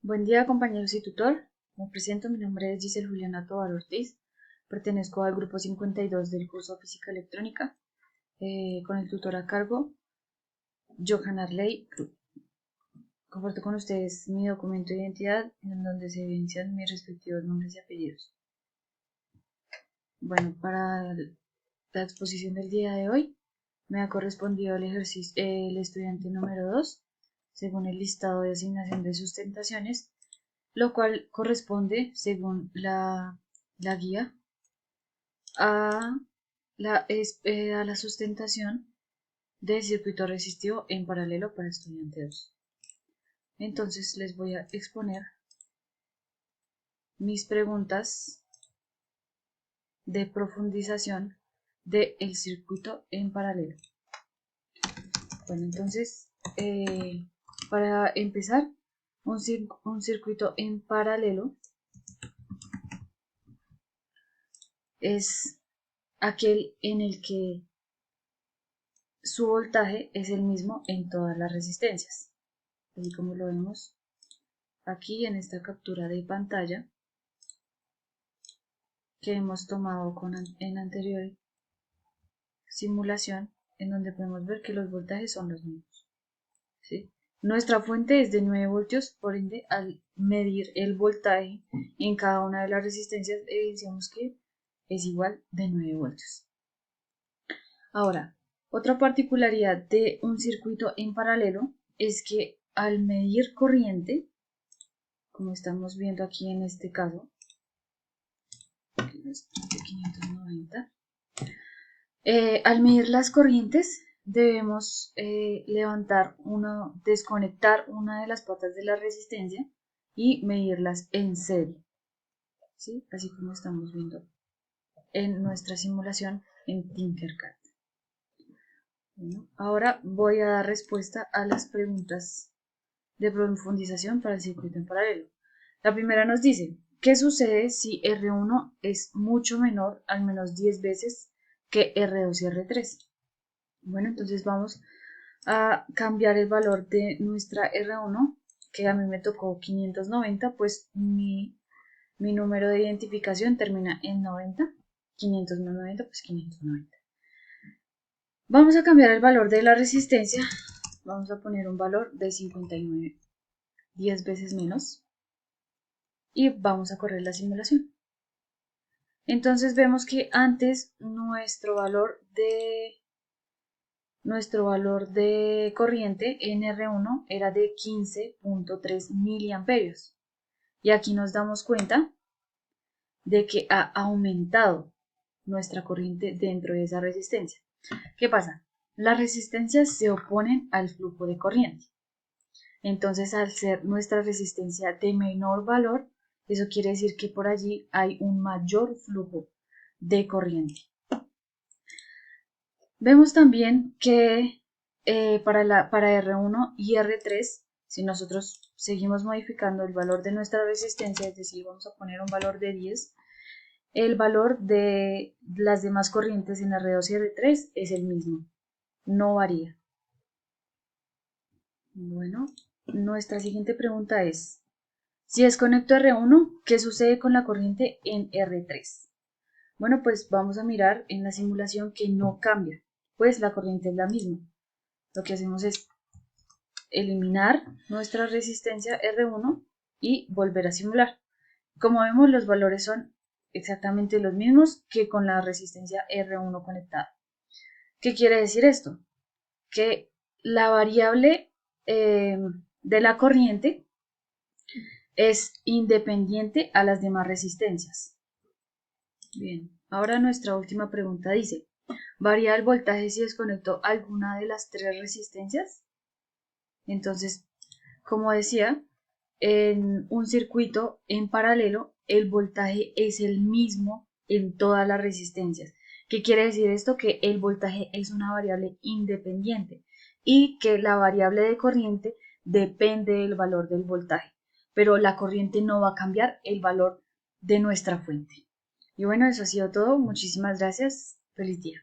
Buen día, compañeros y tutor. Me presento, mi nombre es Giselle Juliana Tovar Ortiz. Pertenezco al grupo 52 del curso Física Electrónica, con el tutor a cargo, Johan Arley Cruz. Comparto con ustedes mi documento de identidad en donde se evidencian mis respectivos nombres y apellidos. Bueno, para la exposición del día de hoy me ha correspondido el estudiante número 2, según el listado de asignación de sustentaciones, lo cual corresponde, según la guía, a la sustentación de circuito resistivo en paralelo para estudiante 2. Entonces les voy a exponer mis preguntas de profundización del circuito en paralelo. Bueno, entonces, para empezar, un circuito en paralelo es aquel en el que su voltaje es el mismo en todas las resistencias. Así como lo vemos aquí en esta captura de pantalla que hemos tomado en anterior simulación, en donde podemos ver que los voltajes son los mismos, ¿sí? Nuestra fuente es de 9 voltios, por ende, al medir el voltaje en cada una de las resistencias, evidenciamos que es igual de 9 voltios. Ahora, otra particularidad de un circuito en paralelo es que al medir corriente, como estamos viendo aquí en este caso, 590, al medir las corrientes debemos desconectar una de las patas de la resistencia y medirlas en serie, ¿sí? Así como estamos viendo en nuestra simulación en Tinkercad. Bueno, ahora voy a dar respuesta a las preguntas de profundización para el circuito en paralelo. La primera nos dice, ¿qué sucede si R1 es mucho menor, al menos 10 veces, que R2 y R3? Bueno, entonces vamos a cambiar el valor de nuestra R1, que a mí me tocó 590, pues mi número de identificación termina en 90, 500 más 90, pues 590. Vamos a cambiar el valor de la resistencia, vamos a poner un valor de 59, 10 veces menos, y vamos a correr la simulación. Entonces vemos que antes nuestro valor de corriente en R1 era de 15.3 miliamperios. Y aquí nos damos cuenta de que ha aumentado nuestra corriente dentro de esa resistencia. ¿Qué pasa? Las resistencias se oponen al flujo de corriente. Entonces, al ser nuestra resistencia de menor valor, eso quiere decir que por allí hay un mayor flujo de corriente. Vemos también que para R1 y R3, si nosotros seguimos modificando el valor de nuestra resistencia, es decir, vamos a poner un valor de 10, el valor de las demás corrientes en R2 y R3 es el mismo, no varía. Bueno, nuestra siguiente pregunta es, si desconecto R1, ¿qué sucede con la corriente en R3? Bueno, pues vamos a mirar en la simulación que no cambia, pues la corriente es la misma. Lo que hacemos es eliminar nuestra resistencia R1 y volver a simular. Como vemos, los valores son exactamente los mismos que con la resistencia R1 conectada. ¿Qué quiere decir esto? Que la variable de la corriente es independiente a las demás resistencias. Bien, ahora nuestra última pregunta dice, ¿varía el voltaje si desconecto alguna de las 3 resistencias? Entonces, como decía, en un circuito en paralelo, el voltaje es el mismo en todas las resistencias. ¿Qué quiere decir esto? Que el voltaje es una variable independiente y que la variable de corriente depende del valor del voltaje, pero la corriente no va a cambiar el valor de nuestra fuente. Y bueno, eso ha sido todo. Muchísimas gracias. Feliz día.